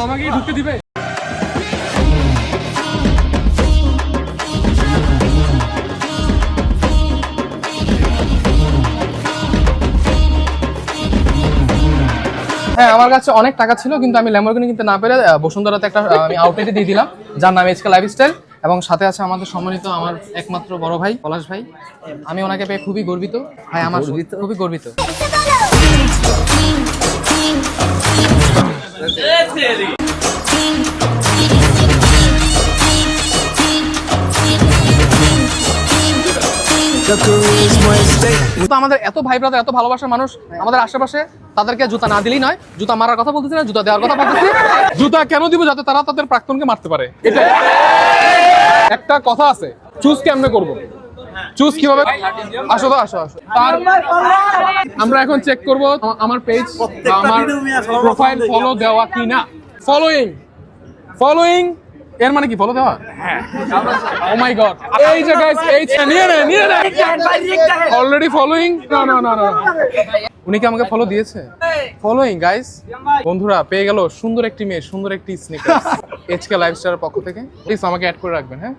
আমাকে ঢুকতে দিবে? হ্যাঁ, আমার কাছে অনেক টাকা ছিল কিন্তু আমি ল্যাম্বরগিনি কিনতে না পেরে বসুন্ধরাতে একটা আমি আউটলেটে দিয়ে দিলাম, যার নাম এইচকে লাইফস্টাইল। এবং সাথে আছে আমাদের সম্মানিত আমার একমাত্র বড় ভাই পলাশ ভাই। আমি ওনাকে পেয়ে খুবই গর্বিত ভাই, আমার খুবই গর্বিত। তো আমাদের এত ভাই ব্রাদার, এত ভালোবাসার মানুষ আমাদের আশেপাশে, তাদেরকে জুতা না দিলেই নয়। জুতা মারার কথা বলতেছি না, জুতা দেওয়ার কথা বলতেছি। জুতা কেন দিব? যাতে তারা তাদের প্রাক্তনকে মারতে পারে। এটা একটা কথা আছে, চুজ কেমনে করবো, চুজ কিভাবে? আসো তো, আসো আসো। আমরা এখন চেক করব আমার পেজ, আমার প্রোফাইল ফলো দেওয়া কিনা। ফলোইং এর মানে কি ফলো দেওয়া? হ্যাঁ। ও মাই গড, এই যে গাইস, এই নিয়ে নে অলরেডি ফলোইং। না উনি কি আমাকে ফলো দিয়েছে? ফলোইং গাইস, বন্ধুরা পেয়ে গেল সুন্দর একটি মেয়ে, সুন্দর একটি স্নিকার্স এইচকে লাইফস্টাইলের পক্ষ থেকে। প্লিজ আমাকে অ্যাড করে রাখবেন, হ্যাঁ।